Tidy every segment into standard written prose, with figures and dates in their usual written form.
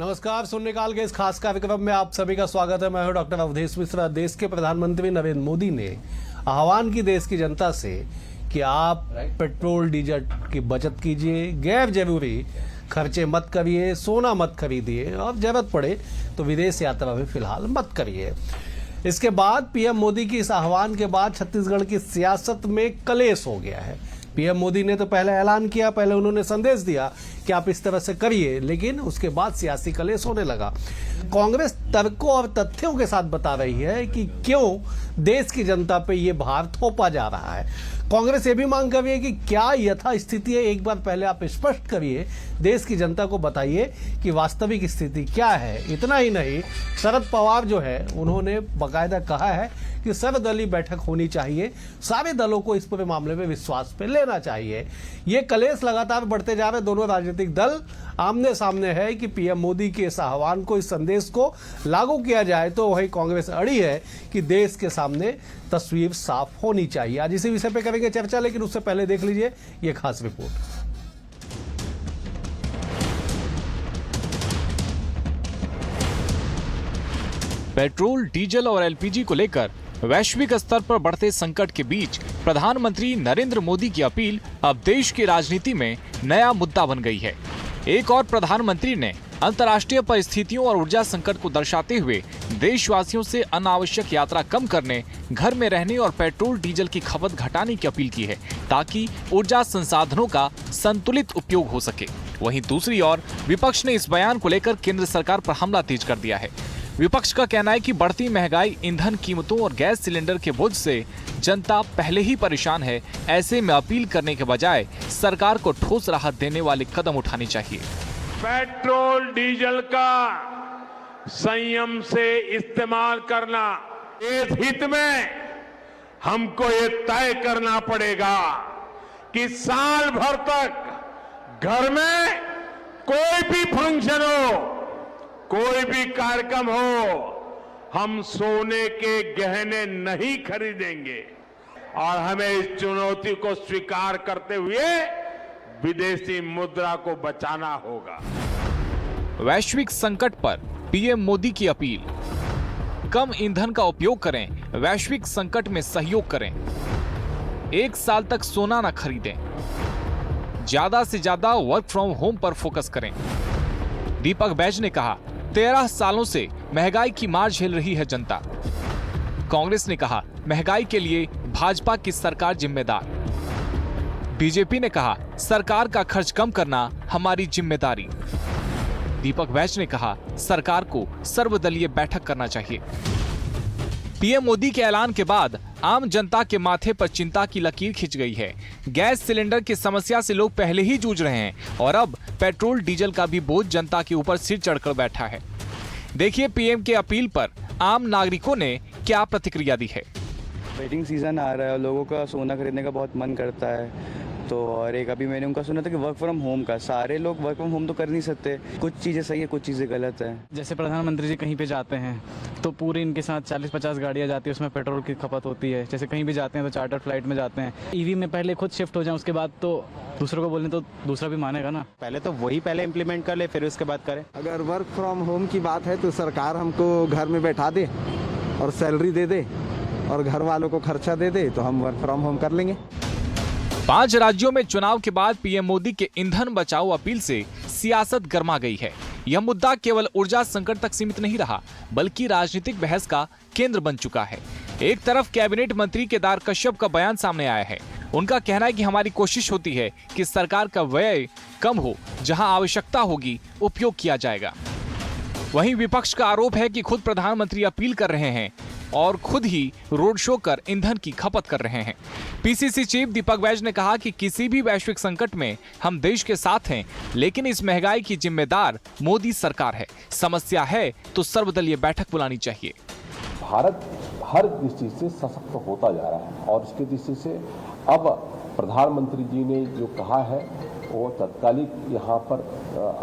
नमस्कार, शून्य काल के इस खास कार्यक्रम में आप सभी का स्वागत है। मैं हूं डॉक्टर अवधेश मिश्रा। देश के प्रधानमंत्री नरेंद्र मोदी ने आह्वान की देश की जनता से कि आप पेट्रोल डीजल की बचत कीजिए, गैर जरूरी खर्चे मत करिए, सोना मत खरीदिए और जरूरत पड़े तो विदेश यात्रा भी फिलहाल मत करिए। इसके बाद पीएम मोदी की इस आह्वान के बाद छत्तीसगढ़ की सियासत में कलेश हो गया है। पीएम मोदी ने तो पहले ऐलान किया, पहले उन्होंने संदेश दिया कि आप इस तरह से करिए, लेकिन उसके बाद सियासी कलेश होने लगा। कांग्रेस तर्कों और तथ्यों के साथ बता रही है कि क्यों देश की जनता पे ये भार थोपा जा रहा है। कांग्रेस ये भी मांग कर रही है कि क्या यथा स्थिति है, एक बार पहले आप स्पष्ट करिए, देश की जनता को बताइए कि वास्तविक स्थिति क्या है। इतना ही नहीं, शरद पवार जो है उन्होंने बाकायदा कहा है कि सर्वदलीय बैठक होनी चाहिए, सारे दलों को इस पूरे मामले में विश्वास पे लेना चाहिए। ये कलेश लगातार बढ़ते जा रहे, दोनों राजनीतिक दल आमने सामने है कि पीएम मोदी के इस आह्वान को, इस संदेश को लागू किया जाए, तो वही कांग्रेस अड़ी है कि देश के सामने तस्वीर साफ होनी चाहिए। आज इसी विषय पे करेंगे चर्चा, लेकिन उससे पहले देख लीजिए ये खास रिपोर्ट। पेट्रोल, डीजल और एलपीजी को लेकर वैश्विक स्तर पर बढ़ते संकट के बीच प्रधानमंत्री नरेंद्र मोदी की अपील अब देश की राजनीति में नया मुद्दा बन गई है। एक और प्रधानमंत्री ने अंतर्राष्ट्रीय परिस्थितियों और ऊर्जा संकट को दर्शाते हुए देशवासियों से अनावश्यक यात्रा कम करने, घर में रहने और पेट्रोल डीजल की खपत घटाने की अपील की है, ताकि ऊर्जा संसाधनों का संतुलित उपयोग हो सके। वहीं दूसरी ओर विपक्ष ने इस बयान को लेकर केंद्र सरकार पर हमला तेज कर दिया है। विपक्ष का कहना है कि बढ़ती महंगाई, ईंधन कीमतों और गैस सिलेंडर के बोझ से जनता पहले ही परेशान है। ऐसे में अपील करने के बजाय सरकार को ठोस राहत देने वाले कदम उठाने चाहिए। पेट्रोल डीजल का संयम से इस्तेमाल करना, इस हित में हमको ये तय करना पड़ेगा कि साल भर तक घर में कोई भी फंक्शन हो, कोई भी कार्यक्रम हो, हम सोने के गहने नहीं खरीदेंगे और हमें इस चुनौती को स्वीकार करते हुए विदेशी मुद्रा को बचाना होगा। वैश्विक संकट पर पीएम मोदी की अपील। कम ईंधन का उपयोग करें, वैश्विक संकट में सहयोग करें। 1 साल तक सोना न खरीदें। ज्यादा से ज्यादा वर्क फ्रॉम होम पर फोकस करें। दीपक बैज ने कहा, 13 सालों से महंगाई की मार झेल रही है जनता। कांग्रेस ने कहा, महंगाई के लिए भाजपा की सरकार जिम्मेदार। बीजेपी ने कहा, सरकार का खर्च कम करना हमारी जिम्मेदारी। दीपक बैज ने कहा, सरकार को सर्वदलीय बैठक करना चाहिए। पीएम मोदी के ऐलान के बाद आम जनता के माथे पर चिंता की लकीर खिंच गई है। गैस सिलेंडर की समस्या से लोग पहले ही जूझ रहे हैं और अब पेट्रोल डीजल का भी बोझ जनता के ऊपर सिर चढ़कर बैठा है। देखिए पीएम के अपील पर आम नागरिकों ने क्या प्रतिक्रिया दी है। वेडिंग सीजन आ रहा है और लोगों का सोना खरीदने का बहुत मन करता है, तो और एक अभी मैंने उनका सुना था कि वर्क फ्रॉम होम का, सारे लोग वर्क फ्रॉम होम तो कर नहीं सकते, कुछ चीज़ें सही है, कुछ चीज़ें गलत है। जैसे प्रधानमंत्री जी कहीं पे जाते हैं तो पूरे इनके साथ 40-50 गाड़ियाँ जाती है, उसमें पेट्रोल की खपत होती है। जैसे कहीं भी जाते हैं तो चार्टर फ्लाइट में जाते हैं। ईवी में पहले खुद शिफ्ट हो जाए, उसके बाद तो दूसरों को बोलने तो दूसरा भी मानेगा ना। पहले तो वही पहले इम्प्लीमेंट कर ले, फिर उसके बाद करें। अगर वर्क फ्रॉम होम की बात है तो सरकार हमको घर में बैठा दे और सैलरी दे दे और घर वालों को खर्चा दे दे तो हम वर्क फ्रॉम होम कर लेंगे। 5 राज्यों में चुनाव के बाद पीएम मोदी के ईंधन बचाओ अपील से सियासत गर्मा गई है। यह मुद्दा केवल ऊर्जा संकट तक सीमित नहीं रहा, बल्कि राजनीतिक बहस का केंद्र बन चुका है। एक तरफ कैबिनेट मंत्री केदार कश्यप का बयान सामने आया है। उनका कहना है कि हमारी कोशिश होती है कि सरकार का व्यय कम हो, जहां आवश्यकता होगी उपयोग किया जाएगा। वहीं विपक्ष का आरोप है कि खुद प्रधानमंत्री अपील कर रहे हैं और खुद ही रोड शो कर ईंधन की खपत कर रहे हैं। पीसीसी चीफ दीपक बैज ने कहा कि किसी भी वैश्विक संकट में हम देश के साथ हैं, लेकिन इस महंगाई की जिम्मेदार मोदी सरकार है। समस्या है तो सर्वदलीय बैठक बुलानी चाहिए। भारत हर दृष्टि से सशक्त होता जा रहा है और इसकी दृष्टि से अब प्रधानमंत्री जी ने जो कहा है वो तत्कालिक यहाँ पर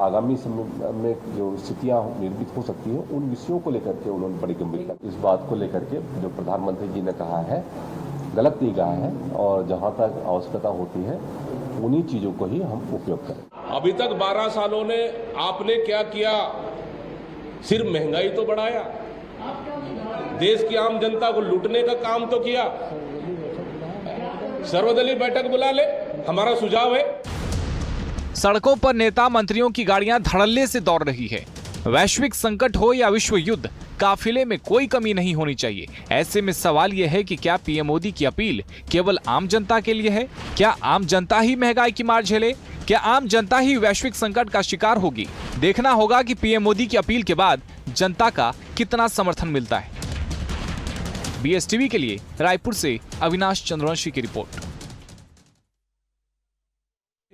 आगामी समय में जो स्थितियाँ निर्मित हो सकती हैं उन विषयों को लेकर के उन्होंने बड़ी गंभीरता, इस बात को लेकर के जो प्रधानमंत्री जी ने कहा है गलत नहीं कहा है और जहाँ तक आवश्यकता होती है उन्हीं चीज़ों को ही हम उपयोग करें। अभी तक 12 सालों ने आपने क्या किया सिर्फ महंगाई तो बढ़ाया, देश की आम जनता को लूटने का काम तो किया। सर्वदलीय बैठक बुला ले, हमारा सुझाव है। सड़कों पर नेता मंत्रियों की गाड़ियां धड़ल्ले से दौड़ रही है। वैश्विक संकट हो या विश्व युद्ध, काफिले में कोई कमी नहीं होनी चाहिए। ऐसे में सवाल यह है कि क्या पीएम मोदी की अपील केवल आम जनता के लिए है? क्या आम जनता ही महंगाई की मार झेले? क्या आम जनता ही वैश्विक संकट का शिकार होगी? देखना होगा कि पीएम मोदी की अपील के बाद जनता का कितना समर्थन मिलता है। बीएसटीवी के लिए रायपुर से अविनाश चंद्रवंशी की रिपोर्ट।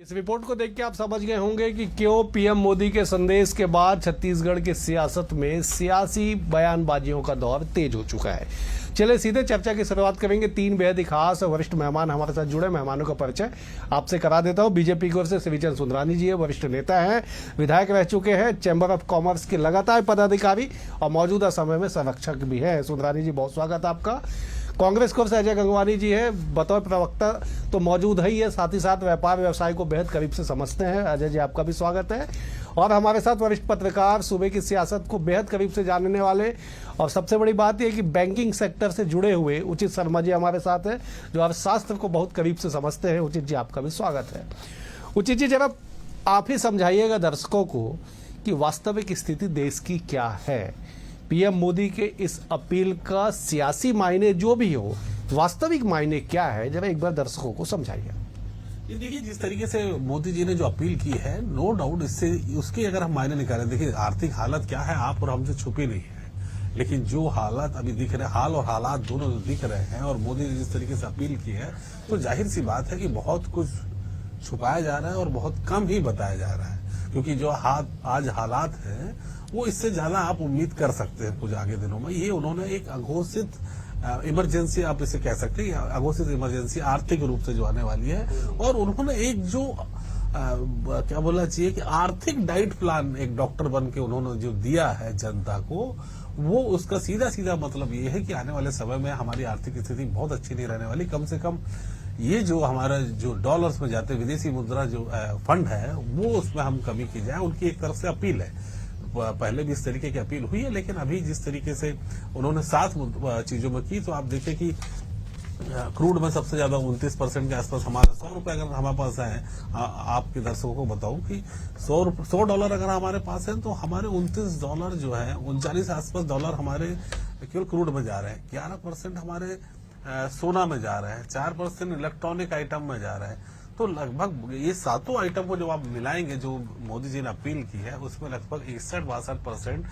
इस रिपोर्ट को देख के आप समझ गए होंगे कि क्यों पीएम मोदी के संदेश के बाद छत्तीसगढ़ की सियासत में सियासी बयानबाजियों का दौर तेज हो चुका है। चलिए सीधे चर्चा की शुरुआत करेंगे। तीन बेहद ही खास वरिष्ठ मेहमान हमारे साथ जुड़े। मेहमानों का परिचय आपसे करा देता हूं। बीजेपी की ओर से शिवचंद सुंदरानी जी है, वरिष्ठ नेता हैं, विधायक रह चुके हैं, चैंबर ऑफ कॉमर्स के लगातार पदाधिकारी और मौजूदा समय में संरक्षक भी है। सुंदरानी जी, बहुत स्वागत आपका। कांग्रेस की ओर से अजय गंगवानी जी है, बतौर प्रवक्ता तो मौजूद है ही है, साथ ही साथ व्यापार व्यवसाय को बेहद करीब से समझते हैं। अजय जी, आपका भी स्वागत है। और हमारे साथ वरिष्ठ पत्रकार, सूबे की सियासत को बेहद करीब से जानने वाले और सबसे बड़ी बात यह कि बैंकिंग सेक्टर से जुड़े हुए उचित शर्मा जी हमारे साथ है, जो अर्थशास्त्र को बहुत करीब से समझते हैं। उचित जी, आपका भी स्वागत है। उचित जी, जरा आप ही समझाइएगा दर्शकों को कि वास्तविक स्थिति देश की क्या है। पीएम मोदी के इस अपील का सियासी मायने जो भी हो, वास्तविक मायने क्या है, जरा एक बार दर्शकों को समझाइए। ये देखिए, जिस तरीके से मोदी जी ने जो अपील की है, नो डाउट इससे उसके अगर हम मायने निकालें, देखिए आर्थिक हालत क्या है आप और हमसे छुपी नहीं है, लेकिन जो हालात अभी दिख रहे हैं, हाल और हालात दोनों दिख रहे हैं, और मोदी ने जिस तरीके से अपील की है, तो जाहिर सी बात है कि बहुत कुछ छुपाया जा रहा है और बहुत कम ही बताया जा रहा है, क्योंकि जो आज हालात है वो इससे ज्यादा आप उम्मीद कर सकते हैं कुछ आगे दिनों में। ये उन्होंने एक अघोषित इमरजेंसी, आप इसे कह सकते हैं, अघोषित इमरजेंसी आर्थिक रूप से जो आने वाली है, और उन्होंने एक जो क्या बोलना चाहिए कि आर्थिक डाइट प्लान एक डॉक्टर बन के उन्होंने जो दिया है जनता को, वो उसका सीधा सीधा मतलब ये है कि आने वाले समय में हमारी आर्थिक स्थिति बहुत अच्छी नहीं रहने वाली। कम से कम ये जो हमारा जो डॉलर्स में जाते विदेशी मुद्रा जो फंड है, वो उसमें हम कमी की जाए, उनकी एक तरफ से अपील है। पहले भी इस तरीके की अपील हुई है, लेकिन अभी जिस तरीके से उन्होंने 7 चीजों में की, तो आप देखें कि क्रूड में सबसे ज्यादा 29% के आसपास हमारे 100 रुपए अगर हमारे पास है, आपके दर्शकों को बताऊं कि $100 अगर हमारे पास है, तो हमारे $29 जो है, 39 आसपास डॉलर हमारे केवल क्रूड में जा रहे हैं, 11% हमारे सोना में जा रहे हैं, 4% इलेक्ट्रॉनिक आइटम में जा रहे हैं। तो लगभग ये 7 आइटम को जब आप मिलाएंगे, जो मोदी जी ने अपील की है, उसमें लगभग 61-62%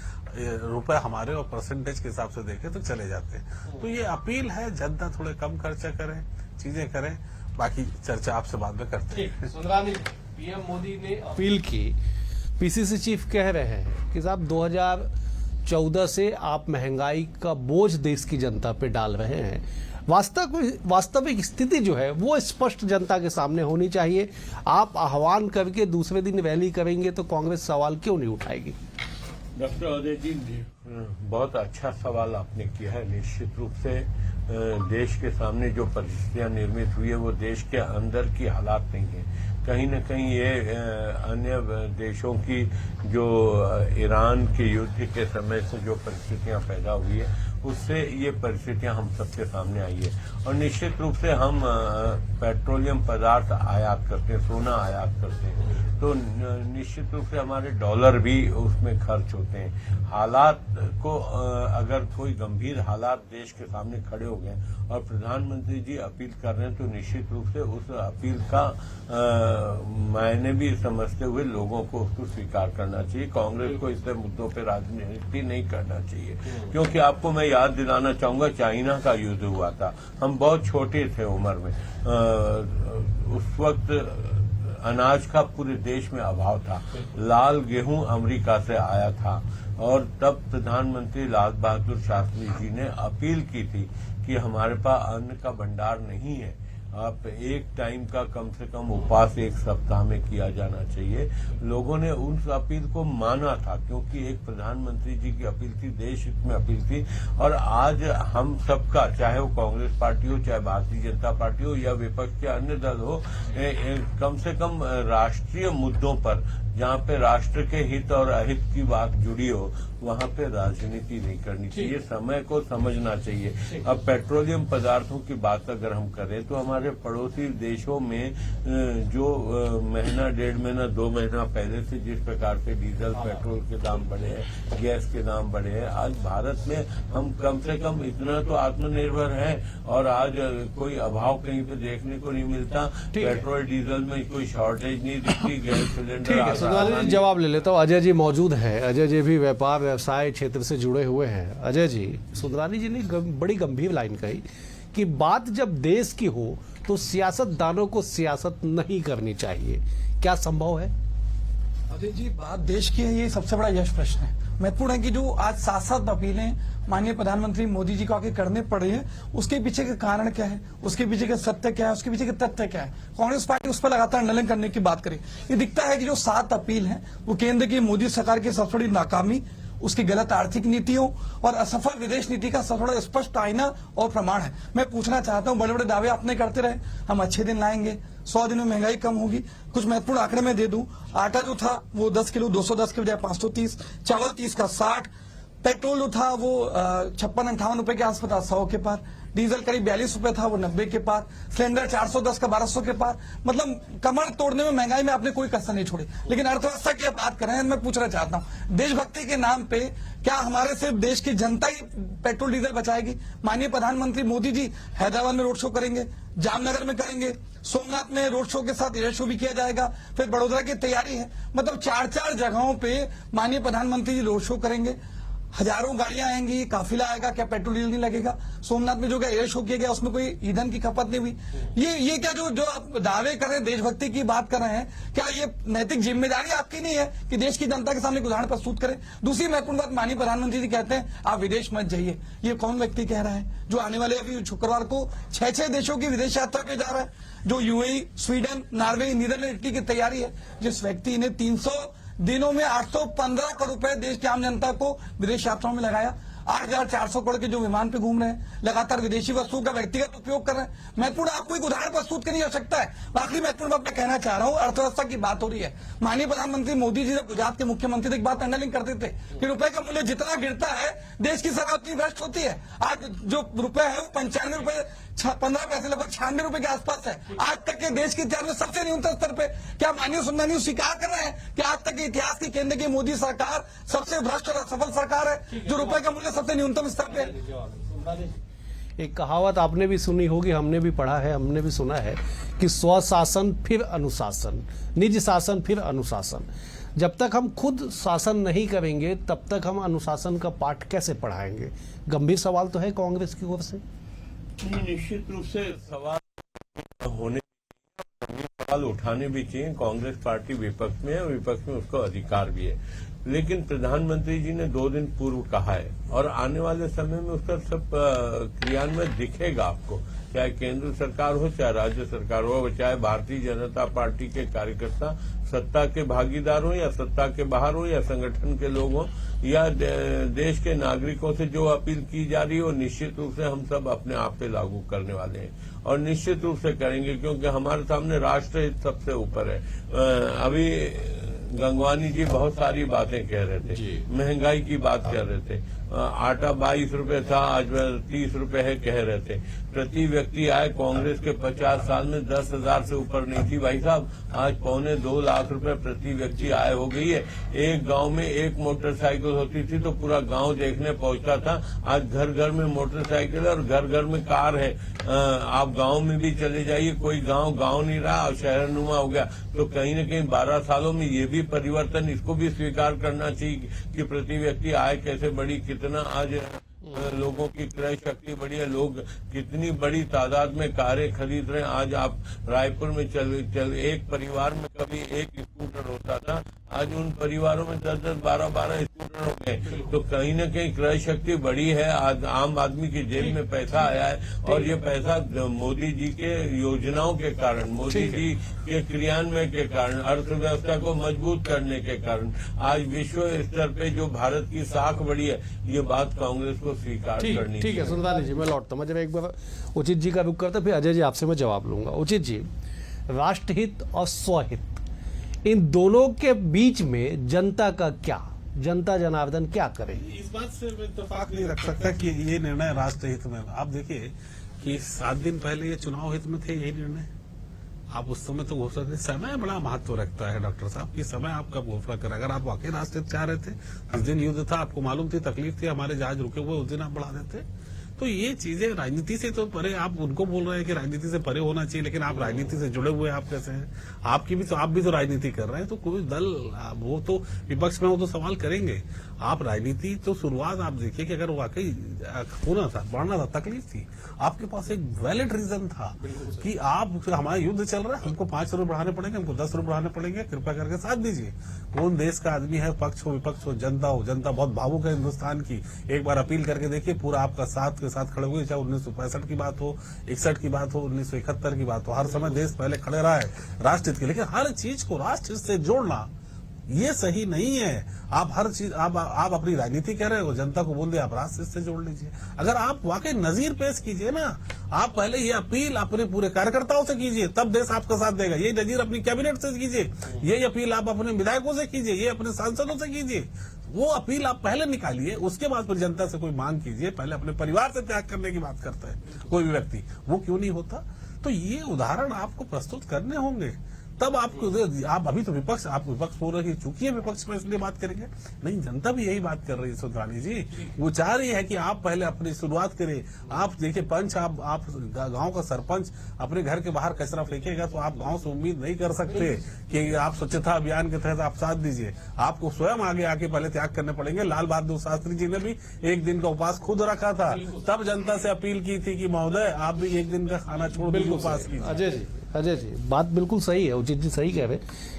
रुपए हमारे और परसेंटेज के हिसाब से देखें तो चले जाते हैं। तो ये अपील है, जनता थोड़े कम खर्चा करें, चीजें करें, बाकी चर्चा आपसे बाद में करते हैं। सुंदरानी, पीएम मोदी ने अपील की, पीसीसी चीफ कह रहे हैं कि साहब 2014 से आप महंगाई का बोझ देश की जनता पे डाल रहे हैं। वास्तविक स्थिति जो है वो स्पष्ट जनता के सामने होनी चाहिए। आप आह्वान करके दूसरे दिन रैली करेंगे तो कांग्रेस सवाल क्यों नहीं उठाएगी? डॉक्टर अजय जी, बहुत अच्छा सवाल आपने किया है। निश्चित रूप से देश के सामने जो परिस्थितियां निर्मित हुई है, वो देश के अंदर की हालात नहीं है। कहीं न कहीं ये अन्य देशों की जो ईरान के युद्ध के समय से जो परिस्थितियां पैदा हुई है, उससे ये परिस्थितियां हम सबके सामने आई है। और निश्चित रूप से हम पेट्रोलियम पदार्थ आयात करते हैं, सोना आयात करते हैं, तो निश्चित रूप से हमारे डॉलर भी उसमें खर्च होते हैं। हालात को अगर कोई गंभीर हालात देश के सामने खड़े हो गए और प्रधानमंत्री जी अपील कर रहे हैं, तो निश्चित रूप से उस अपील का मायने भी समझते हुए लोगों को उसको स्वीकार करना चाहिए। कांग्रेस को इस मुद्दों पर राजनीति नहीं करना चाहिए, क्योंकि आपको मैं याद दिलाना चाहूंगा, चाइना का युद्ध हुआ था, हम बहुत छोटे थे उम्र में, उस वक्त अनाज का पूरे देश में अभाव था, लाल गेहूं अमेरिका से आया था, और तब प्रधानमंत्री लाल बहादुर शास्त्री जी ने अपील की थी कि हमारे पास अन्न का भंडार नहीं है, आप एक टाइम का कम से कम उपवास 1 सप्ताह में किया जाना चाहिए। लोगों ने उस अपील को माना था, क्योंकि एक प्रधानमंत्री जी की अपील थी, देश हित में अपील थी। और आज हम सबका, चाहे वो कांग्रेस पार्टी हो, चाहे भारतीय जनता पार्टी हो या विपक्ष के अन्य दल हो, कम से कम राष्ट्रीय मुद्दों पर, जहाँ पे राष्ट्र के हित और अहित की बात जुड़ी हो, वहाँ पे राजनीति नहीं करनी चाहिए, समय को समझना चाहिए। अब पेट्रोलियम पदार्थों की बात अगर हम करें तो हमारे पड़ोसी देशों में जो महीना, 1.5 महीना, 2 महीना पहले से जिस प्रकार से डीजल पेट्रोल के दाम बढ़े हैं, गैस के दाम बढ़े हैं, आज भारत में हम कम से कम इतना तो आत्मनिर्भर है और आज कोई अभाव कहीं पे देखने को नहीं मिलता। पेट्रोल डीजल में कोई शॉर्टेज नहीं दिखती, गैस सिलेंडर। सुधानी जी जवाब ले लेता हूँ। अजय जी मौजूद है। अजय जी भी व्यापार व्यवसाय क्षेत्र से जुड़े हुए हैं। अजय जी, सुंदरानी जी ने बड़ी गंभीर लाइन कही कि बात जब देश की हो तो सियासतदानों को सियासत नहीं करनी चाहिए। क्या संभव है? अजय जी, बात देश की है, ये सबसे बड़ा यश प्रश्न है। महत्वपूर्ण है कि जो आज 7 अपीलें माननीय प्रधानमंत्री मोदी जी को आगे करने पड़ रही है, उसके पीछे का कारण क्या है, उसके पीछे का सत्य क्या है, उसके पीछे के तथ्य क्या है। कांग्रेस पार्टी उस पर लगातार आंदोलन करने की बात करे। ये दिखता है कि जो 7 अपील है वो केंद्र की मोदी सरकार की सबसे बड़ी नाकामी, उसकी गलत आर्थिक नीतियों और असफल विदेश नीति का सबसे बड़ा स्पष्ट आईना और प्रमाण है। मैं पूछना चाहता हूं, बड़े बड़े दावे आपने करते रहे, हम अच्छे दिन लाएंगे, 100 दिन में महंगाई कम होगी। कुछ महत्वपूर्ण आंकड़े में दे दूं, आटा जो था वो 10 किलो 210 के बजाय 530, चावल 30 का 60, पेट्रोल जो था वो 56-58 रुपए के आसपास था 100 के पार, डीजल करीब 42 रुपए था वो 90 के पार, सिलेंडर 410 का 1200 के पार। मतलब कमर तोड़ने में महंगाई में आपने कोई कसर नहीं छोड़ी। लेकिन अर्थव्यवस्था की बात कर रहे हैं, मैं पूछना चाहता हूं, देशभक्ति के नाम पे क्या हमारे सिर्फ देश की जनता ही पेट्रोल डीजल बचाएगी? माननीय प्रधानमंत्री मोदी जी हैदराबाद में रोड शो करेंगे, जामनगर में करेंगे, सोमनाथ में रोड शो के साथ एयर शो भी किया जाएगा, फिर बड़ोदरा की तैयारी है। मतलब 4 जगहों पे माननीय प्रधानमंत्री जी रोड शो करेंगे, हजारों गाड़ियां आएंगी, काफिला आएगा, क्या पेट्रोल डीजल नहीं लगेगा? सोमनाथ में जो एयर शो किया गया उसमें कोई ईंधन की खपत नहीं हुई। ये क्या जो आप दावे कर रहे हैं, देशभक्ति की बात कर रहे हैं, क्या ये नैतिक जिम्मेदारी आपकी नहीं है कि देश की जनता के सामने एक उदाहरण प्रस्तुत करें? दूसरी महत्वपूर्ण बात, माननीय प्रधानमंत्री जी कहते हैं आप विदेश मत जाइए। ये कौन व्यक्ति कह रहा है जो आने वाले अभी शुक्रवार को 6 देशों की विदेश यात्रा पे जा रहा है, जो UAE, Sweden, Norway, Netherland, Italy की तैयारी है? जिस व्यक्ति ने 300 दिनों में 815 करोड़ रुपए देश की आम जनता को विदेश यात्राओं में लगाया, 8,400 करोड़ के जो विमान पे घूम रहे हैं, लगातार विदेशी वस्तुओं का व्यक्तिगत उपयोग कर रहे हैं। महत्वपूर्ण आपको एक उदाहरण प्रस्तुत करने की आवश्यकता है। आखिरी महत्वपूर्ण बात मैं कहना चाह रहा हूं, अर्थव्यवस्था की बात हो रही है। माननीय प्रधानमंत्री मोदी जी जब गुजरात के मुख्यमंत्री थे, एक बात अंडरलाइन करते थे कि रुपए का मूल्य जितना गिरता है देश की सरकार उतनी भ्रष्ट होती है। आज जो रुपए है वो 95 रुपए 15 पैसे, लगभग 96 रुपए के आसपास है। आज तक के देश के इतिहास में सबसे न्यूनतम स्तर पे। क्या माननीय सुंदरानी स्वीकार कर रहे हैं कि आज तक के इतिहास की केंद्र की मोदी सरकार सबसे भ्रष्ट और असफल सरकार है, जो रुपए का मूल्य सबसे न्यूनतम स्तर पे है? एक कहावत आपने भी सुनी होगी, हमने भी पढ़ा है, हमने भी सुना है कि स्वशासन फिर अनुशासन, निज शासन फिर अनुशासन। जब तक हम खुद शासन नहीं करेंगे तब तक हम अनुशासन का पाठ कैसे पढ़ाएंगे? गंभीर सवाल तो है कांग्रेस की ओर से। निश्चित रूप से सवाल होने, सवाल उठाने भी चाहिए। कांग्रेस पार्टी विपक्ष में है, विपक्ष में उसको अधिकार भी है। लेकिन प्रधानमंत्री जी ने 2 दिन पूर्व कहा है और आने वाले समय में उसका सब क्रियान्वयन दिखेगा आपको, चाहे केंद्र सरकार हो, चाहे राज्य सरकार हो, चाहे भारतीय जनता पार्टी के कार्यकर्ता सत्ता के भागीदार हो या सत्ता के बाहर हो या संगठन के लोग हो या देश के नागरिकों से जो अपील की जा रही है वो निश्चित रूप से हम सब अपने आप पे लागू करने वाले हैं और निश्चित रूप से करेंगे, क्योंकि हमारे सामने राष्ट्र हित सबसे ऊपर है। अभी गंगवानी जी बहुत सारी बातें कह रहे थे, महंगाई की बात कर रहे थे, आटा 22 रुपए था, आज 30 रुपए है कह रहे थे। प्रति व्यक्ति आय कांग्रेस के 50 साल में 10,000 से ऊपर नहीं थी भाई साहब, आज 2.25 लाख रुपए प्रति व्यक्ति आय हो गई है। एक गांव में एक मोटरसाइकिल होती थी तो पूरा गांव देखने पहुंचता था, आज घर घर में मोटरसाइकिल और घर घर में कार है। आप गांव में भी चले जाइए, कोई गांव नहीं रहा और शहर नुमा हो गया। तो कहीं न कहीं 12 सालों में ये भी परिवर्तन, इसको भी स्वीकार करना चाहिए कि प्रति व्यक्ति आय कैसे बढ़ी, कितना आज लोगों की क्रय शक्ति बढ़ी है, लोग कितनी बड़ी तादाद में कारें खरीद रहे हैं। आज आप रायपुर में चल एक परिवार में कभी एक स्कूटर होता था, आज उन परिवारों में 10-10, 12-12 स्कूटर हो गए। तो कहीं न कहीं क्रय शक्ति बढ़ी है, आज आम आदमी की जेब में पैसा आया है और ये पैसा मोदी जी के योजनाओं के कारण, मोदी जी के क्रियान्वयन के कारण, अर्थव्यवस्था को मजबूत करने के कारण आज विश्व स्तर पे जो भारत की साख बढ़ी है, ये बात कांग्रेस को स्वीकार करनी। ठीक है सुंदरानी जी, मैं लौटता हूं। जब एक बार उचित जी का रुख करते फिर अजय जी आपसे मैं जवाब लूंगा। उचित जी, राष्ट्रहित और स्वहित इन दोनों के बीच में जनता का क्या? जनता जनार्दन क्या करे? इस बात से मैं इत्तेफाक नहीं रख सकता कि ये निर्णय राष्ट्र हित में। आप देखिए कि 7 दिन पहले ये चुनाव हित में थे यही निर्णय। आप उस समय तो घोषणा थे, समय बड़ा महत्व रखता है डॉक्टर साहब कि समय आप कब घोषणा करें। अगर आप वाकई राष्ट्र हित चाह रहे थे, जिस दिन युद्ध था आपको मालूम थी, तकलीफ थी, हमारे जहाज रुके हुए, उस दिन आप बढ़ा देते। तो ये चीजें राजनीति से तो परे, आप उनको बोल रहे हैं कि राजनीति से परे होना चाहिए, लेकिन आप राजनीति से जुड़े हुए आप कैसे हैं? आप भी तो राजनीति कर रहे हैं। तो कोई दल वो तो विपक्ष में वो तो सवाल करेंगे। आप राजनीति तो शुरुआत आप देखिए कि अगर वाकई होना था, बढ़ना था, तकलीफ थी, आपके पास एक वैलिड रीजन था कि आप हमारा युद्ध चल रहा है, हमको 5 रुपए बढ़ाने पड़ेंगे, हमको 10 रुपए बढ़ाने पड़ेंगे, कृपया करके साथ दीजिए। कौन देश का आदमी है, पक्ष हो विपक्ष हो, जनता हो, जनता बहुत भावुक है हिंदुस्तान की। एक बार अपील करके देखिए, पूरा आपका साथ के साथ खड़े हुए, चाहे 1965 की बात हो, 61 की बात हो, 1971 की बात हो, हर समय देश पहले खड़े रहा है राष्ट्र हित के। लेकिन हर चीज को राष्ट्र से जोड़ना ये सही नहीं है। आप हर चीज आप अपनी राजनीति कह रहे हो, जनता को बोल दे आप राष्ट्र से जोड़ लीजिए। अगर आप वाकई नजीर पेश कीजिए ना, आप पहले ये अपील अपने पूरे कार्यकर्ताओं से कीजिए, तब देश आपका साथ देगा। ये नजीर अपनी कैबिनेट से कीजिए, ये अपील आप अपने विधायकों से कीजिए, ये अपने सांसदों से कीजिए। वो अपील आप पहले निकालिए, उसके बाद फिर जनता से कोई मांग कीजिए। पहले अपने परिवार से त्याग करने की बात करता है कोई भी व्यक्ति, वो क्यों नहीं होता? तो ये उदाहरण आपको प्रस्तुत करने होंगे, तब आपको। आप अभी तो विपक्ष, आप विपक्ष बोल रहे हैं, चूंकि विपक्ष में इसलिए बात करेंगे, नहीं जनता भी यही बात कर रही है सुधानी जी। वो चाह रही है कि आप पहले अपनी शुरुआत करें। आप देखिए पंच, आप गांव का सरपंच अपने घर के बाहर कचरा फेंकेगा तो आप गांव से उम्मीद नहीं कर सकते कि आप स्वच्छता अभियान के तहत आप साथ दीजिए। आपको स्वयं आगे आके पहले त्याग करने पड़ेंगे। लाल बहादुर शास्त्री जी ने भी 1 दिन का उपवास खुद रखा था, तब जनता से अपील की थी कि महोदय आप भी 1 दिन का खाना छोड़ दीजिए, उपवास कीजिए। अजय जी बात बिल्कुल सही है, उचित जी सही कह रहे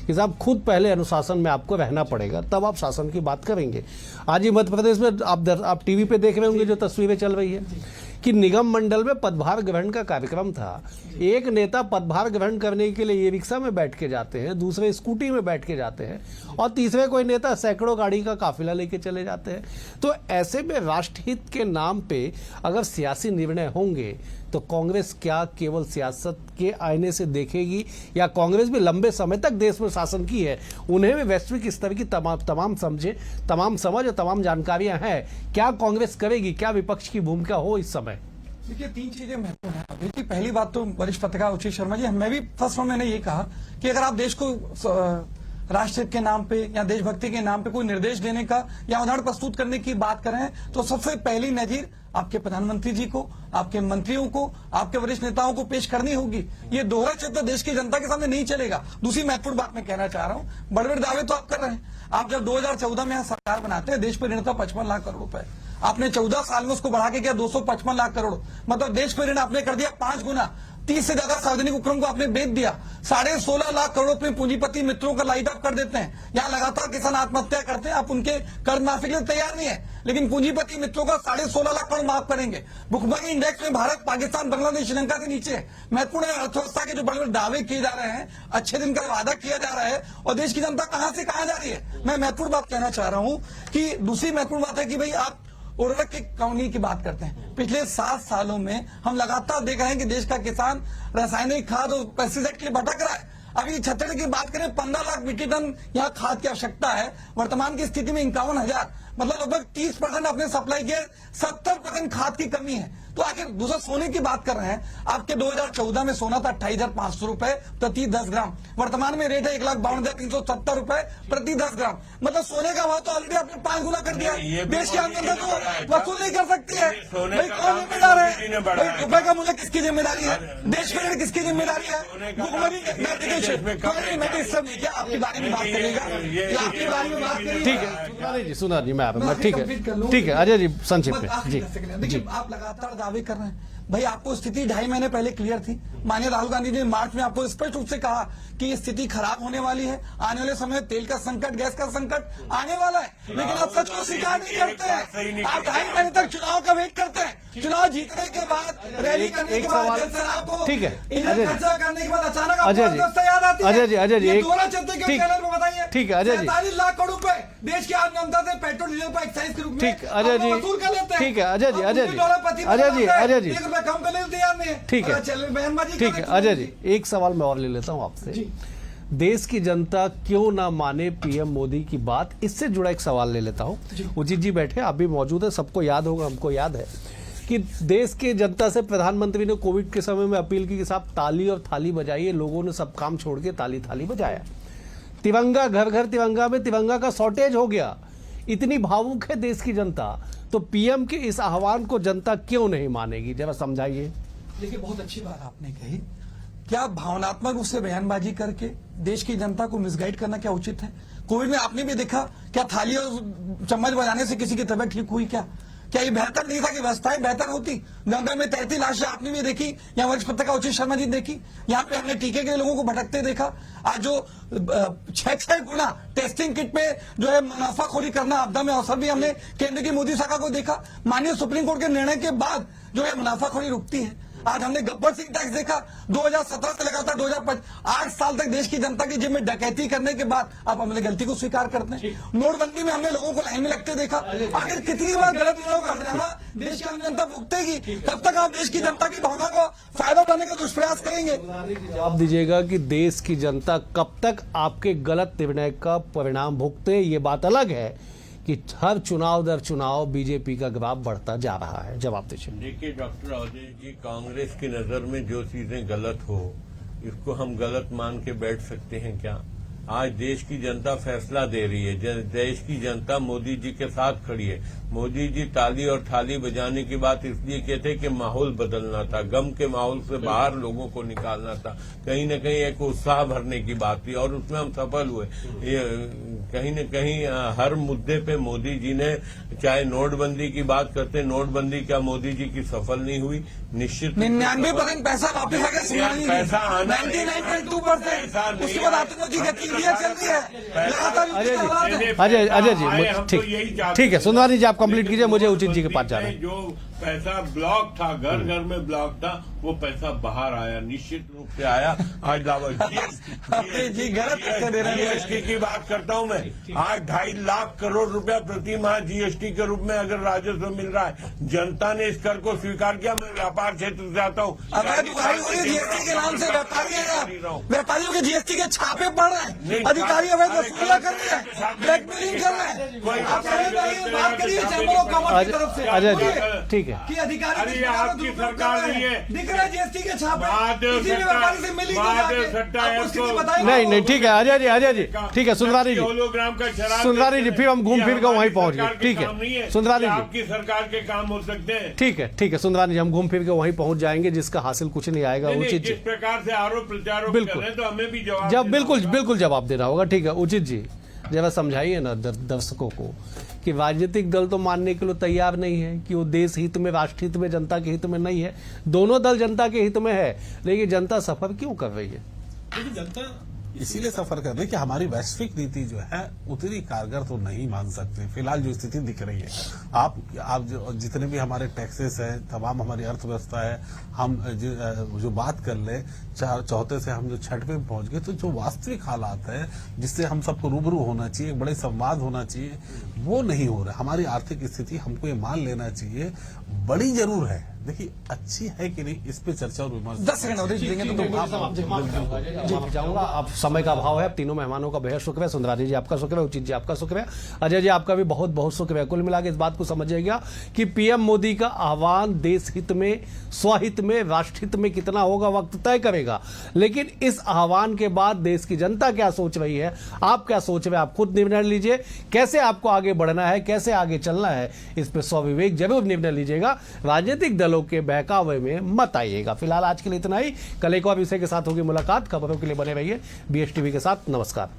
कि साहब खुद पहले अनुशासन में आपको रहना पड़ेगा, तब आप शासन की बात करेंगे। आज ही मध्य प्रदेश में आप टीवी पे देख रहे होंगे जो तस्वीरें चल रही है कि निगम मंडल में पदभार ग्रहण का कार्यक्रम था। एक नेता पदभार ग्रहण करने के लिए ये रिक्शा में बैठ के जाते हैं, दूसरे स्कूटी में बैठ के जाते हैं, और तीसरे कोई नेता सैकड़ों गाड़ी का काफिला लेके चले जाते हैं। तो ऐसे में राष्ट्रहित के नाम पे अगर सियासी निर्णय होंगे तो कांग्रेस क्या केवल सियासत के आईने से देखेगी, या कांग्रेस भी लंबे समय तक देश में शासन की है, उन्हें भी वैश्विक स्तर की तमाम समझ और तमाम जानकारियां हैं। क्या कांग्रेस करेगी, क्या विपक्ष की भूमिका हो इस समय? देखिए 3 चीजें महत्वपूर्ण है। अभी पहली बात तो वरिष्ठ पत्रकार उचित शर्मा जी, मैं भी फर्स्ट में मैंने ये कहा कि अगर आप देश को राष्ट्रहित के नाम पे या देशभक्ति के नाम पे कोई निर्देश देने का या उदाहरण प्रस्तुत करने की बात करें, तो सबसे पहली नजीर आपके प्रधानमंत्री जी को, आपके मंत्रियों को, आपके वरिष्ठ नेताओं को पेश करनी होगी। ये दोहरा चित्र देश की जनता के सामने नहीं चलेगा। दूसरी महत्वपूर्ण बात मैं कहना चाह रहा हूं, बड़े बड़े दावे तो आप कर रहे हैं। आप जब 2014 में यहाँ सरकार बनाते हैं, देश पर ऋण था 55 लाख करोड़ रुपए। आपने 14 साल में उसको बढ़ा के किया 255 लाख करोड़, मतलब देश पर ऋण आपने कर दिया 5 गुना। 30 से ज्यादा सार्वजनिक उपक्रम को आपने बेच दिया। 16.5 लाख करोड़ अपने पूंजीपति मित्रों का लाइट अप कर देते हैं। यहाँ लगातार किसान आत्महत्या करते हैं, आप उनके कर्ज माफी के लिए तैयार नहीं है, लेकिन पूंजीपति मित्रों का 16.5 लाख करोड़ माफ करेंगे। भुखमरी इंडेक्स में भारत, पाकिस्तान, बांग्लादेश, श्रीलंका से नीचे है। महत्वपूर्ण अर्थव्यवस्था के जो बड़े बड़े दावे किए जा रहे हैं, अच्छे दिन का वादा किया जा रहा है, और देश की जनता कहां से कहां जा रही है। मैं महत्वपूर्ण बात कहना चाह रहा हूं कि दूसरी महत्वपूर्ण बात है कि भाई आप उर्वरक की कमी की बात करते हैं। पिछले 7 सालों में हम लगातार देख रहे हैं कि देश का किसान रासायनिक खाद और पेस्टिसाइड के लिए भटक रहा है। अभी छत्तीसगढ़ की बात करें, 15 लाख मीट्रिक टन यहाँ खाद की आवश्यकता है। वर्तमान की स्थिति में 51,000, मतलब लगभग 30% अपने सप्लाई के 70% खाद की कमी है। तो आखिर दूसरा सोने की बात कर रहे हैं, आपके 2014 में सोना था 28,500 रुपए प्रति 10 ग्राम, वर्तमान में रेट है 1,52,370 रुपए प्रति 10 ग्राम। मतलब सोने का भाव तो ऑलरेडी आपने 5 गुना कर दिया। देश के आम जनता तो वसूल नहीं कर सकती है। भाई कौन जिम्मेदार है? भाई रुपए का मुझे किसकी जिम्मेदारी है? देश में ऋण किसकी जिम्मेदारी है? भुखमरी क्या आपकी बारे में बात करेगा? आपकी बारे में बात करेगा? ठीक है सुना जी, मैं ठीक है अजय जी संक्षिप्त में जी। देखिए आप लगातार दावे कर रहे हैं, भाई आपको स्थिति 2.5 महीने पहले क्लियर थी। माननीय राहुल गांधी जी ने मार्च में आपको स्पष्ट रूप से कहा कि स्थिति खराब होने वाली है, आने वाले समय में तेल का संकट, गैस का संकट आने वाला है, लेकिन आप सच को स्वीकार नहीं करते हैं। आप 2.5 महीने तक चुनाव का वेट करते हैं। चुनाव जीतने के बाद, रैली करने के बाद, आपको ठीक है खर्चा करने के बाद अचानक अजय जी याद आती है। अजय जी बताइए। ठीक है अजय जी 47 लाख करोड़ रुपए देश की आम जनता से पेट्रोल डीजल पर एक्साइज के रूप में ठीक अजय जी वसूल कर लेते हैं। ठीक है अजय जी ठीक है। ठीक है अजय जी एक सवाल मैं और ले लेता हूं आपसे देश की जनता क्यों ना माने पीएम मोदी की बात, इससे जुड़ा एक सवाल ले लेता हूं। उचित जी बैठे, आप भी मौजूद है, सबको याद होगा, हमको याद है कि देश की जनता से प्रधानमंत्री ने कोविड के समय में अपील की कि साहब ताली और थाली बजाइए। लोगों ने सब काम छोड़ के ताली थाली बजाया। तिरंगा घर घर तिरंगा में तिरंगा का शॉर्टेज हो गया। इतनी भावुक है देश की जनता, तो पीएम के इस आह्वान को जनता क्यों नहीं मानेगी, जरा समझाइए। देखिए, बहुत अच्छी बात आपने कही। क्या भावनात्मक रूप से बयानबाजी करके देश की जनता को मिसगाइड करना क्या उचित है? कोविड में आपने भी देखा, क्या थाली और चम्मच बजाने से किसी की तबीयत ठीक हुई? क्या ये बेहतर नहीं था कि व्यवस्थाएं बेहतर होती? गंगा में तैरती लाशें आपने भी देखी, यहाँ वरिष्ठ पत्रकार उचित शर्मा जी देखी, यहाँ पे हमने टीके के लोगों को भटकते देखा। आज जो 6 गुना टेस्टिंग किट पे जो है मुनाफाखोरी करना, आपदा में अवसर भी हमने केंद्र की मोदी सरकार को देखा। माननीय सुप्रीम कोर्ट के निर्णय के बाद जो है मुनाफाखोरी रुकती है। आज हमने गब्बर सिंह टैक्स देखा, 2017 से लगातार 2005 8 साल तक देश की जनता की जेब में डकैती करने के बाद आप हमने गलती को स्वीकार करते हैं। नोटबंदी में हमने लोगों को लाइन में लगते देखा। आखिर कितनी बार गलत लोग करते हैं, देश की आम जनता भुगतेगी। तब तक आप देश की जनता की भावना को फायदा उठाने का दुष्प्रयास करेंगे। जवाब दीजिएगा कि देश की जनता कब तक आपके गलत निर्णय का परिणाम भुगते। ये बात अलग है कि हर चुनाव दर चुनाव बीजेपी का ग्राफ बढ़ता जा रहा है। जवाब दीजिए। देखिए डॉक्टर अवधेश जी, कांग्रेस की नजर में जो चीजें गलत हो, इसको हम गलत मान के बैठ सकते हैं क्या? आज देश की जनता फैसला दे रही है। देश की जनता मोदी जी के साथ खड़ी है। मोदी जी ताली और थाली बजाने की बात इसलिए कहते कि माहौल बदलना था, गम के माहौल से बाहर लोगों को निकालना था, कहीं न कहीं एक उत्साह भरने की बात थी और उसमें हम सफल हुए। कहीं न कहीं हर मुद्दे पे मोदी जी ने, चाहे नोटबंदी की बात करते, नोटबंदी क्या मोदी जी की सफल नहीं हुई? निश्चित 99% पैसा वापस आ गया, पैसा आना 99.2%। उसके बाद आतंकवादी गतिविधियां चल रही है लगातार। अजय जी ठीक है, सुनवानी जी आप कंप्लीट कीजिए, मुझे उचित जी के पास जाना है। जो पैसा ब्लॉक था, घर घर में ब्लॉक था, वो पैसा बाहर आया, निश्चित रूप से आया। आज जीएसटी की बात करता हूं मैं। आज 2.5 लाख करोड़ रुपया प्रति माह जीएसटी के रूप में अगर राजस्व मिल रहा है, जनता ने इस कर को स्वीकार किया। मैं व्यापार क्षेत्र से आता हूँ। जीएसटी के नाम से व्यापारियों के जीएसटी के छापे पड़ रहे हैं, अधिकारी अवैध वसूलियां कर रहे हैं, ब्लैकमेलिंग कर रहे हैं। बात करिए चैम्बर ऑफ कॉमर्स की तरफ से। अजय जी ठीक है कि अधिकारी आपकी सरकार नहीं है, दिख रहा है जीएसटी के छापे, किसी भी व्यापारी से मिली नहीं ठीक है अजय जी ठीक है। सुनवानी जी फिर हम घूम फिर के वहीं पहुंच गए। ठीक है सुनवानी जी, आपकी सरकार के काम हो सकते हैं। ठीक है सुनवानी जी, हम घूम फिर के वहीं पहुंच जाएंगे जिसका हासिल कुछ नहीं आएगा। उचित जिस प्रकार से आरोप प्रत्यारोप कर रहे हैं, तो हमें भी जवाब बिल्कुल जवाब देना होगा। ठीक है उचित जी, जरा समझाइए ना दर्शकों को कि राजनीतिक दल तो मानने के लिए तैयार नहीं है कि वो देश हित में, राष्ट्र हित में, जनता के हित में नहीं है। दोनों दल जनता के हित में है, लेकिन जनता सफर क्यों कर रही है? जनता इसीलिए सफर कर रही है कि हमारी वैश्विक नीति जो है उतनी कारगर तो नहीं मान सकते। फिलहाल जो स्थिति दिख रही है, आप जितने भी हमारे टैक्सेस है, तमाम हमारी अर्थव्यवस्था है, हम जो बात कर ले चौथे से हम जो 6वें में पहुंच गए, तो जो वास्तविक हालात है जिससे हम सबको रूबरू होना चाहिए, बड़े संवाद होना चाहिए, वो नहीं हो रहा। हमारी आर्थिक स्थिति हमको ये मान लेना चाहिए बड़ी जरूर है। देखिए अच्छी है कि नहीं, इस पे चर्चा और विमर्श 10 सेकंड देंगे तो जाऊंगा। अब समय का अभाव है। तीनों मेहमानों का बेहद शुक्रिया। सुंदरानी जी आपका शुक्रिया, उचित जी आपका शुक्रिया, अजय जी आपका भी बहुत बहुत शुक्रिया। कुल मिला के इस बात को समझिएगा कि पीएम मोदी का आह्वान देश हित में, स्वहित में, राष्ट्र हित में कितना होगा वक्त तय करेगा। लेकिन इस आह्वान के बाद देश की जनता क्या सोच रही है, आप क्या सोच रहे हैं, आप खुद निर्णय लीजिए। कैसे आपको आगे बढ़ना है, कैसे आगे चलना है, इस पर स्वविवेक जरूर निर्णय लीजिएगा। राजनीतिक दलों के बहकावे में मत आइएगा। फिलहाल आज के लिए इतना ही। कल एक और विषय के साथ होगी मुलाकात। खबरों के लिए बने रहिए BSTV के साथ। नमस्कार।